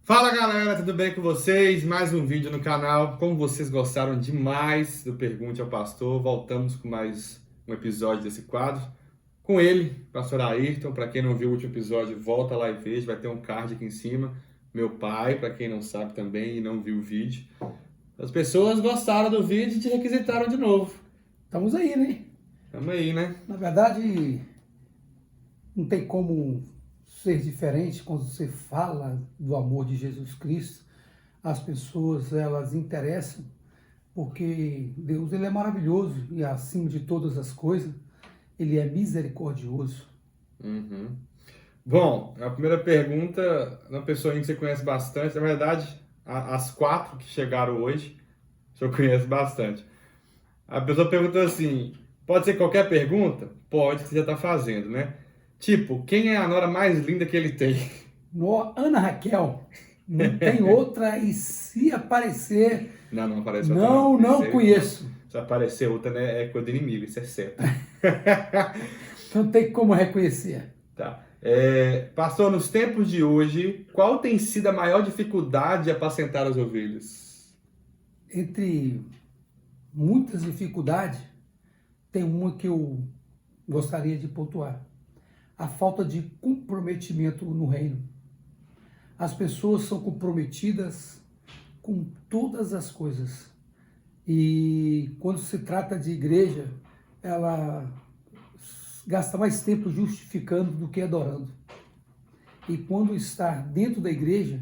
Fala galera, tudo bem com vocês? Mais um vídeo no canal. Como vocês gostaram demais do Pergunte ao Pastor, voltamos com mais um episódio desse quadro. Com ele, Pastor Ayrton. Para quem não viu o último episódio, volta lá e veja, vai ter um card aqui em cima. Meu pai, para quem não sabe também e não viu o vídeo. As pessoas gostaram do vídeo e te requisitaram de novo. Estamos aí, né? Tamo aí, né? Na verdade, não tem como ser diferente quando você fala do amor de Jesus Cristo. As pessoas, elas interessam, porque Deus, ele é maravilhoso e acima de todas as coisas, ele é misericordioso. Uhum. Bom, a primeira pergunta, uma pessoa que você conhece bastante, na verdade, as quatro que chegaram hoje, o senhor conhece bastante. A pessoa perguntou assim: pode ser qualquer pergunta? Pode, que você já está fazendo, né? Tipo, quem é a nora mais linda que ele tem? Ana Raquel, não tem outra e se aparecer, Não aparece outra não conheço. Se aparecer outra, né, é coisa do inimigo, isso é certo. Não tem como reconhecer. Tá. Pastor, nos tempos de hoje, qual tem sido a maior dificuldade de apacentar as ovelhas? Entre muitas dificuldades, tem uma que eu gostaria de pontuar: a falta de comprometimento no reino. As pessoas são comprometidas com todas as coisas. E quando se trata de igreja, ela gasta mais tempo justificando do que adorando. E quando está dentro da igreja,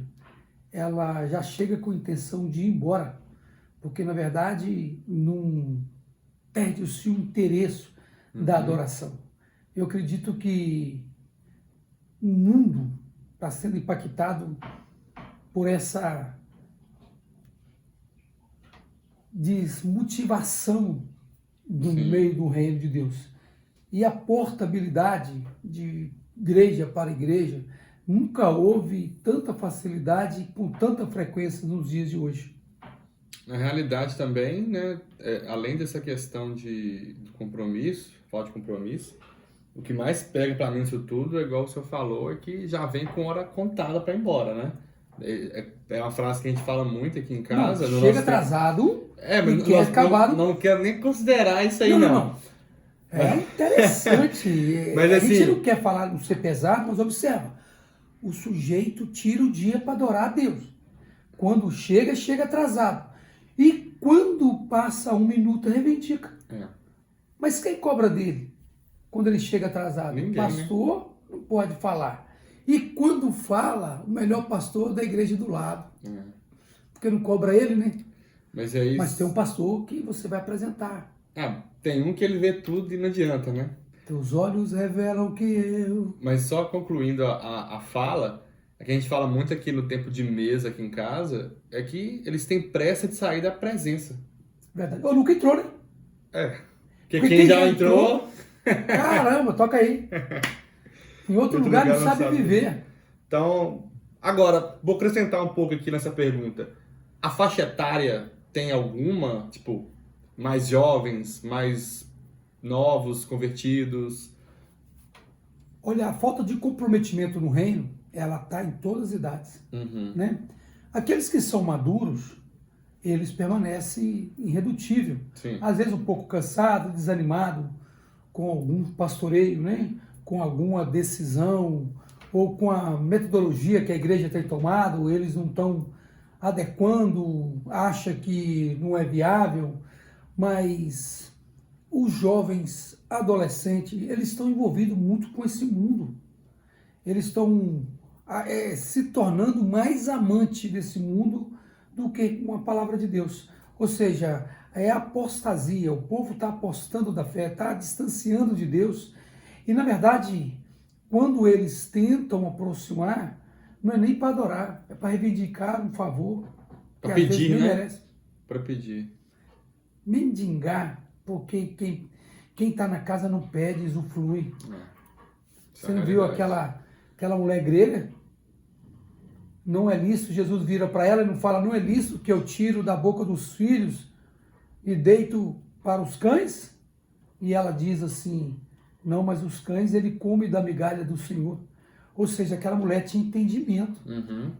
ela já chega com a intenção de ir embora, porque na verdade não perde-se o interesse da adoração. Eu acredito que o mundo está sendo impactado por essa desmotivação do meio do reino de Deus. E a portabilidade de igreja para igreja nunca houve tanta facilidade com tanta frequência nos dias de hoje. Na realidade também, né, além dessa questão de compromisso, falta de compromisso, o que mais pega para mim isso tudo, é igual o senhor falou, é que já vem com hora contada para ir embora, né? É uma frase que a gente fala muito aqui em casa. Não, chega atrasado mas e quer acabar. Não quero nem considerar isso aí, não. É interessante. Mas, a assim, gente não quer falar, não ser pesado, mas observa. O sujeito tira o dia para adorar a Deus. Quando chega, chega atrasado. E quando passa um minuto, reivindica. Mas quem cobra dele quando ele chega atrasado? Ninguém, o pastor, né? Não pode falar. E quando fala, o melhor pastor da igreja do lado. Porque não cobra ele, né? Mas tem um pastor que você vai apresentar. Tem um que ele vê tudo e não adianta, né? Teus olhos revelam que eu... Mas só concluindo a fala, é que a gente fala muito aqui no tempo de mesa aqui em casa, é que eles têm pressa de sair da presença. Verdade. Ou nunca entrou, né? Porque quem já entrou... Caramba, toca aí. Em outro lugar não sabe viver. Então, agora, vou acrescentar um pouco aqui nessa pergunta. A faixa etária tem alguma, tipo, mais jovens, mais novos, convertidos? Olha, a falta de comprometimento no reino, ela está em todas as idades. Né? Aqueles que são maduros, eles permanecem irredutível. Sim. Às vezes um pouco cansado, desanimado, com algum pastoreio, né? Com alguma decisão, ou com a metodologia que a igreja tem tomado, eles não estão adequando, acha que não é viável, mas os jovens adolescentes, eles estão envolvidos muito com esse mundo. Eles estão se tornando mais amantes desse mundo do que com a palavra de Deus. Ou seja, é apostasia, o povo está apostando da fé, está distanciando de Deus. E, na verdade, quando eles tentam aproximar, não é nem para adorar, é para reivindicar um favor. Para pedir, né? Para pedir. Mendigar, porque quem está na casa não pede, usufrui. Você não viu aquela mulher grega? Não é lícito, Jesus vira para ela e não fala, não é lícito que eu tiro da boca dos filhos e deito para os cães? E ela diz assim, não, mas os cães ele come da migalha do Senhor. Ou seja, aquela mulher tinha entendimento. Uhum.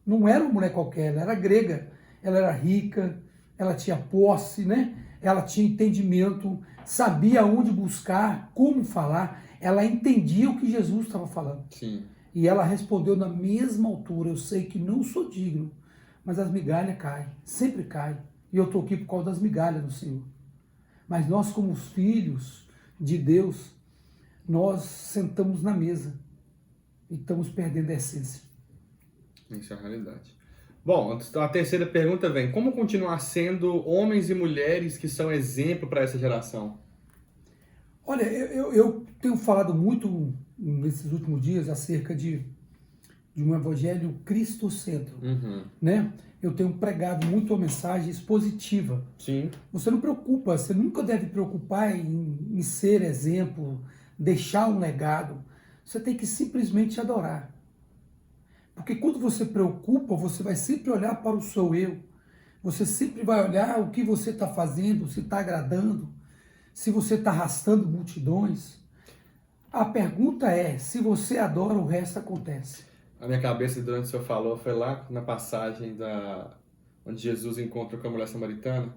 Não era uma mulher qualquer, ela era grega, ela era rica, ela tinha posse, né? Ela tinha entendimento, sabia onde buscar, como falar, ela entendia o que Jesus estava falando. Sim. E ela respondeu na mesma altura: eu sei que não sou digno, mas as migalhas caem, sempre caem. E eu estou aqui por causa das migalhas do Senhor. Mas nós, como os filhos de Deus, nós sentamos na mesa e estamos perdendo a essência. Isso é a realidade. Bom, a terceira pergunta vem: como continuar sendo homens e mulheres que são exemplo para essa geração? Olha, eu tenho falado muito nesses últimos dias acerca de um evangelho cristocêntrico, né? Eu tenho pregado muito a mensagem expositiva. Sim. Você não preocupa, você nunca deve preocupar em ser exemplo, deixar um legado. Você tem que simplesmente adorar. Porque quando você preocupa, você vai sempre olhar para o seu eu. Você sempre vai olhar o que você está fazendo, se está agradando, se você está arrastando multidões. A pergunta é, se você adora, o resto acontece. A minha cabeça, durante o que o senhor falou, foi lá na passagem onde Jesus encontra com a mulher samaritana.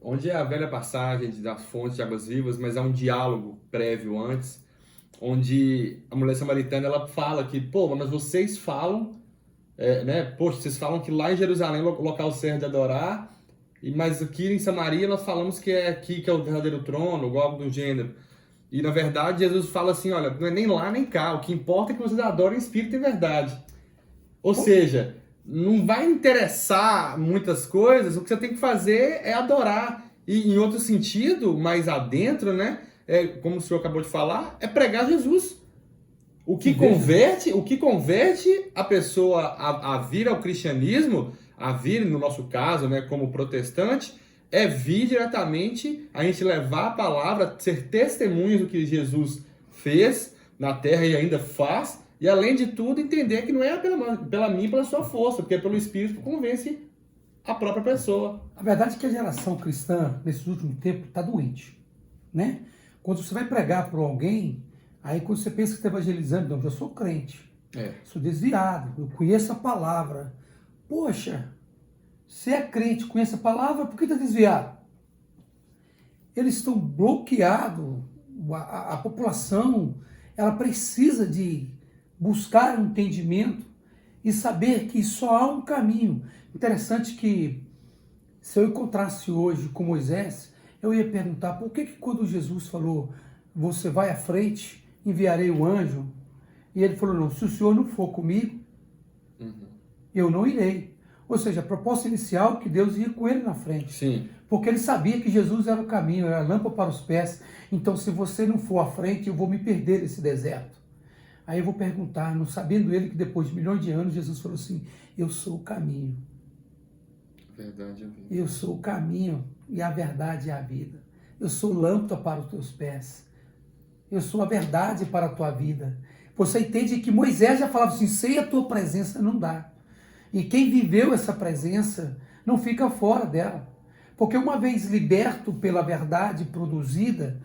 Onde é a velha passagem das fontes de águas vivas, mas é um diálogo prévio antes, onde a mulher samaritana ela fala que, pô, mas vocês falam, né? Poxa, vocês falam que lá em Jerusalém é o local certo de adorar, mas aqui em Samaria nós falamos que é aqui que é o verdadeiro trono, ou algo do gênero. E na verdade Jesus fala assim, olha, não é nem lá nem cá, o que importa é que vocês adorem em espírito e verdade. Ou seja, não vai interessar muitas coisas, o que você tem que fazer é adorar. E em outro sentido, mais adentro, né? Como o senhor acabou de falar, é pregar Jesus. O que converte a pessoa a vir ao cristianismo, a vir, no nosso caso, né, como protestante, é vir diretamente, a gente levar a palavra, ser testemunhas do que Jesus fez na terra e ainda faz, e além de tudo, entender que não é pela minha e pela sua força, porque é pelo Espírito que convence a própria pessoa. A verdade é que a geração cristã, nesses últimos tempos, está doente, né? Quando você vai pregar para alguém, aí quando você pensa que está evangelizando, não, eu sou crente, sou desviado, eu conheço a palavra. Poxa, se é crente, conhece a palavra, por que está desviado? Eles estão bloqueados, a população, ela precisa de buscar um entendimento e saber que só há um caminho. Interessante que, se eu encontrasse hoje com Moisés, eu ia perguntar por que quando Jesus falou, você vai à frente, enviarei o anjo, e ele falou, não, se o senhor não for comigo, eu não irei. Ou seja, a proposta inicial é que Deus ia com ele na frente. Sim. Porque ele sabia que Jesus era o caminho, era a lâmpada para os pés. Então, se você não for à frente, eu vou me perder nesse deserto. Aí eu vou perguntar, não sabendo ele que depois de milhões de anos, Jesus falou assim, eu sou o caminho. Verdade, eu sou o caminho e a verdade e a vida. Eu sou lâmpada para os teus pés. Eu sou a verdade para a tua vida. Você entende que Moisés já falava assim, sem a tua presença não dá. E quem viveu essa presença não fica fora dela. Porque uma vez liberto pela verdade produzida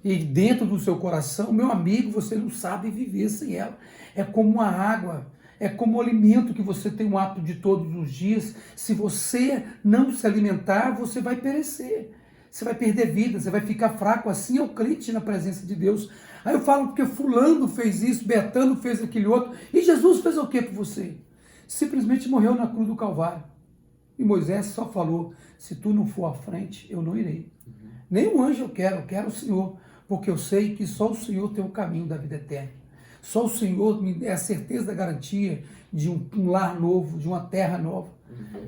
e dentro do seu coração, meu amigo, você não sabe viver sem ela. É como a água, é como o alimento que você tem o hábito de todos os dias. Se você não se alimentar, você vai perecer. Você vai perder vida, você vai ficar fraco. Assim é o crente na presença de Deus. Aí eu falo porque fulano fez isso, Betano fez aquele outro. E Jesus fez o que por você? Simplesmente morreu na cruz do Calvário. E Moisés só falou, se tu não for à frente, eu não irei. Nem um anjo eu quero o Senhor, porque eu sei que só o Senhor tem o caminho da vida eterna. Só o Senhor me é a certeza da garantia de um lar novo, de uma terra nova.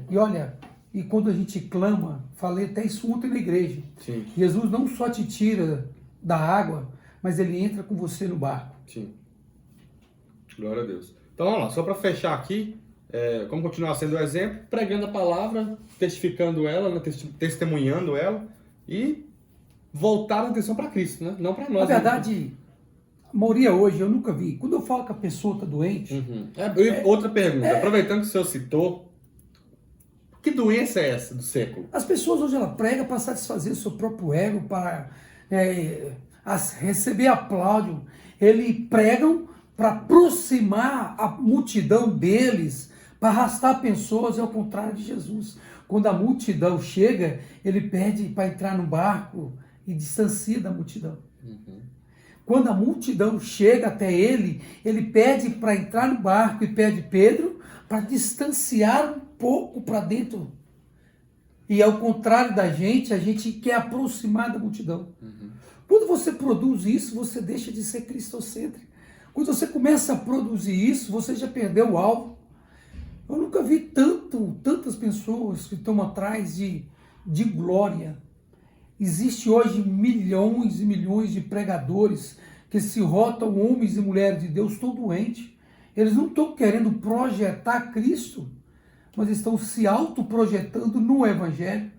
E olha, e quando a gente clama, falei até isso ontem na igreja, Sim. Jesus não só te tira da água, mas ele entra com você no barco. Sim. Glória a Deus. Então vamos lá, só para fechar aqui, como continuar sendo o exemplo, pregando a palavra, testificando ela, né, testemunhando ela e voltar a atenção para Cristo, né? Não para nós. Na verdade, a maioria hoje eu nunca vi. Quando eu falo que a pessoa está doente... Outra pergunta, aproveitando que o senhor citou, que doença é essa do século? As pessoas hoje ela prega para satisfazer o seu próprio ego, para receber aplauso. Eles pregam para aproximar a multidão deles, para arrastar pessoas, é o contrário de Jesus. Quando a multidão chega, ele pede para entrar no barco e distancia da multidão. Quando a multidão chega até ele, ele pede para entrar no barco e pede Pedro para distanciar um pouco para dentro. E ao contrário da gente, a gente quer aproximar da multidão. Quando você produz isso, você deixa de ser cristocêntrico. Quando você começa a produzir isso, você já perdeu o alvo. Eu nunca vi tantas pessoas que estão atrás de glória. Existe hoje milhões e milhões de pregadores que se rotam homens e mulheres de Deus, estão doentes. Eles não estão querendo projetar Cristo, mas estão se autoprojetando no Evangelho.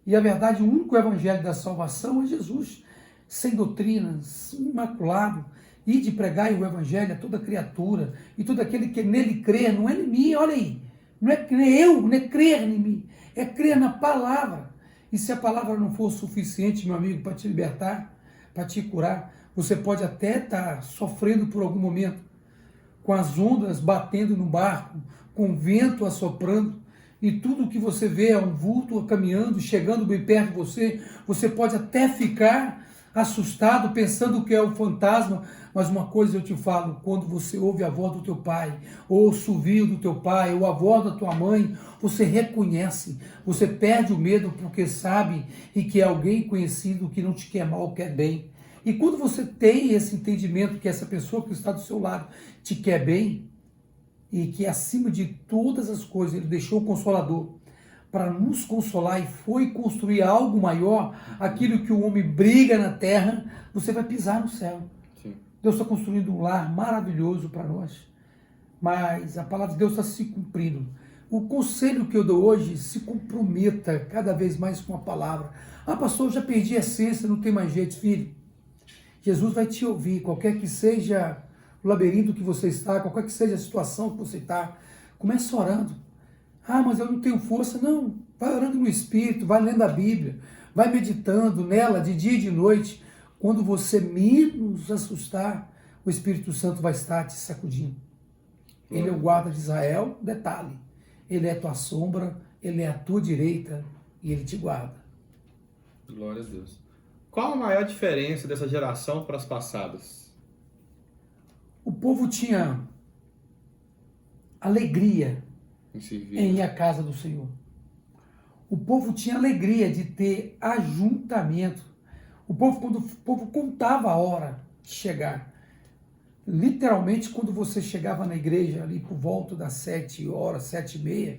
E a verdade, o único Evangelho da salvação é Jesus, sem doutrinas, imaculado, e de pregar o Evangelho a toda criatura, e todo aquele que nele crê, não é em mim, olha aí, não é crer em mim, é crer na palavra. E se a palavra não for suficiente, meu amigo, para te libertar, para te curar, você pode até estar sofrendo por algum momento, com as ondas batendo no barco, com o vento assoprando, e tudo que você vê é um vulto caminhando, chegando bem perto de você, você pode até ficar assustado, pensando que é um fantasma, mas uma coisa eu te falo, quando você ouve a voz do teu pai, ou o assovio do teu pai, ou a voz da tua mãe, você reconhece, você perde o medo porque sabe e que é alguém conhecido que não te quer mal, quer bem. E quando você tem esse entendimento que essa pessoa que está do seu lado te quer bem, e que acima de todas as coisas ele deixou o Consolador para nos consolar e foi construir algo maior, aquilo que o homem briga na terra, você vai pisar no céu. Sim. Deus está construindo um lar maravilhoso para nós, mas a palavra de Deus está se cumprindo. O conselho que eu dou hoje, se comprometa cada vez mais com a palavra. Ah, pastor, eu já perdi a essência, não tem mais jeito, filho. Jesus vai te ouvir, qualquer que seja o labirinto que você está, qualquer que seja a situação que você está, comece orando. Ah, mas eu não tenho força. Não, vai orando no Espírito, vai lendo a Bíblia, vai meditando nela de dia e de noite. Quando você menos assustar, o Espírito Santo vai estar te sacudindo. Ele é o guarda de Israel, detalhe, ele é a tua sombra, ele é a tua direita e ele te guarda. Glória a Deus. Qual a maior diferença dessa geração para as passadas? O povo tinha alegria em ir à casa do Senhor. O povo tinha alegria de ter ajuntamento. Quando o povo contava a hora de chegar, literalmente quando você chegava na igreja ali por volta das 7h, 7h30,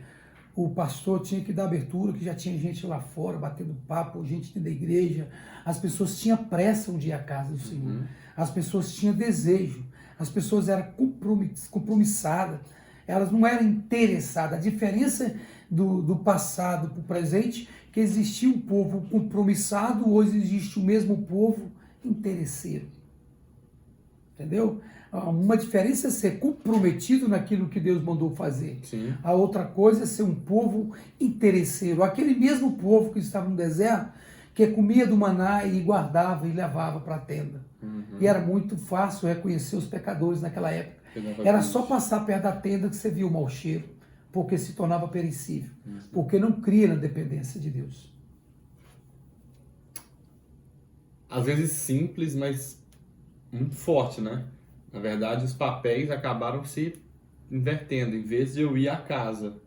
o pastor tinha que dar abertura, que já tinha gente lá fora batendo papo, gente dentro da igreja. As pessoas tinham pressa de ir à casa do Senhor. As pessoas tinham desejo. As pessoas eram compromissadas. Elas não eram interessadas. A diferença do passado para o presente, que existia um povo compromissado, hoje existe o mesmo povo interesseiro. Entendeu? Uma diferença é ser comprometido naquilo que Deus mandou fazer. Sim. A outra coisa é ser um povo interesseiro. Aquele mesmo povo que estava no deserto, que comia do maná e guardava e levava para a tenda. E era muito fácil reconhecer os pecadores naquela época. Era só passar perto da tenda que você via o mau cheiro, porque se tornava perecível, porque não cria na dependência de Deus. Às vezes simples, mas muito forte, né? Na verdade, os papéis acabaram se invertendo. Em vez de eu ir à casa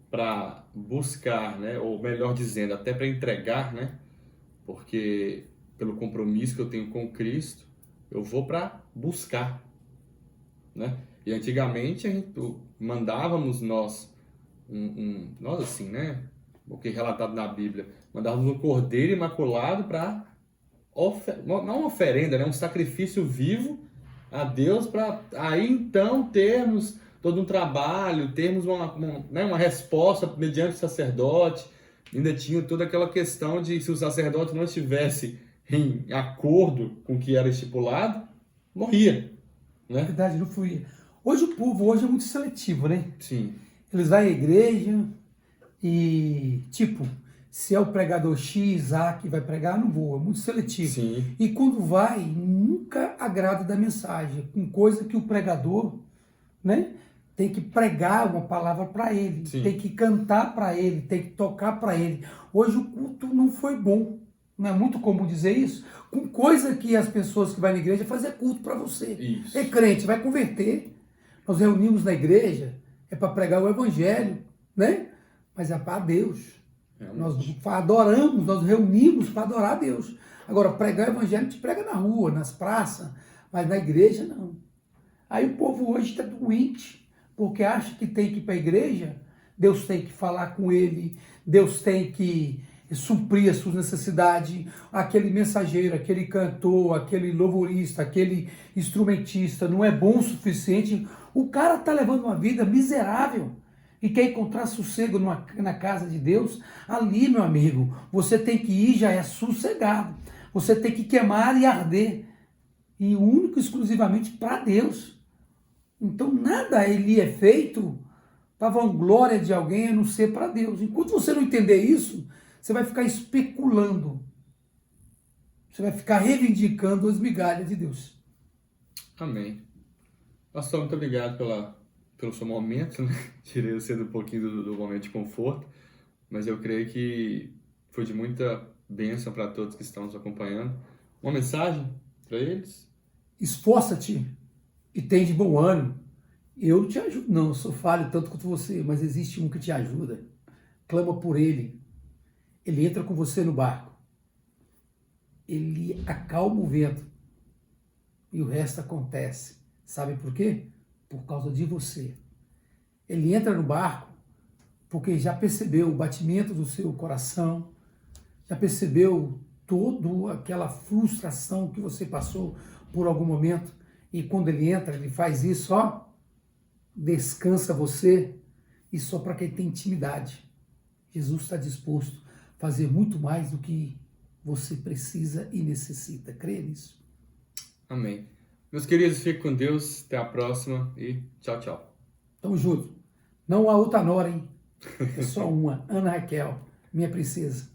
para buscar, né? Ou melhor dizendo, até para entregar, né? Porque pelo compromisso que eu tenho com Cristo, eu vou para buscar, né? E antigamente mandávamos nós assim, né? O que é relatado na Bíblia, mandávamos um cordeiro imaculado para não uma oferenda, né? Um sacrifício vivo a Deus, para aí então termos todo um trabalho, termos uma resposta mediante o sacerdote. Ainda tinha toda aquela questão de se o sacerdote não estivesse em acordo com o que era estipulado, morria, né? Na verdade, não fluía. Hoje o povo é muito seletivo, né? Sim. Eles vão à igreja e, Se é o pregador X, A que vai pregar, não vou, é muito seletivo. Sim. E quando vai, nunca agrada da mensagem, com coisa que o pregador, né, tem que pregar uma palavra para ele, Sim. tem que cantar para ele, tem que tocar para ele. Hoje o culto não foi bom, não é muito comum dizer isso, com coisa que as pessoas que vão na igreja fazer culto para você. Isso. É crente, vai converter. Nós reunimos na igreja, é para pregar o evangelho, né? Mas é para Deus. Nós adoramos, nós reunimos para adorar a Deus. Agora, pregar o evangelho a gente prega na rua, nas praças, mas na igreja não. Aí o povo hoje está doente, porque acha que tem que ir para a igreja, Deus tem que falar com ele, Deus tem que suprir as suas necessidades. Aquele mensageiro, aquele cantor, aquele louvorista, aquele instrumentista não é bom o suficiente. O cara está levando uma vida miserável e quer encontrar sossego na casa de Deus. Ali, meu amigo, você tem que ir, já é sossegado. Você tem que queimar e arder. E único, exclusivamente para Deus. Então, nada ali é feito para vanglória de alguém, a não ser para Deus. Enquanto você não entender isso, você vai ficar especulando. Você vai ficar reivindicando as migalhas de Deus. Amém. Pastor, muito obrigado pelo seu momento, né? Tirei você um pouquinho do momento de conforto, mas eu creio que foi de muita bênção para todos que estão nos acompanhando. Uma mensagem para eles? Esforça-te e tem de bom ânimo. Eu te ajudo. Não, eu sou falho tanto quanto você, mas existe um que te ajuda. Clama por ele. Ele entra com você no barco. Ele acalma o vento. E o resto acontece. Sabe por quê? Por causa de você. Ele entra no barco porque já percebeu o batimento do seu coração, já percebeu toda aquela frustração que você passou por algum momento. E quando ele entra, ele faz isso, ó, descansa você, e só para quem tem intimidade. Jesus está disposto a fazer muito mais do que você precisa e necessita. Creia nisso. Amém. Meus queridos, fiquem com Deus. Até a próxima e tchau, tchau. Tamo junto. Não há outra nora, hein? É só uma. Ana Raquel, minha princesa.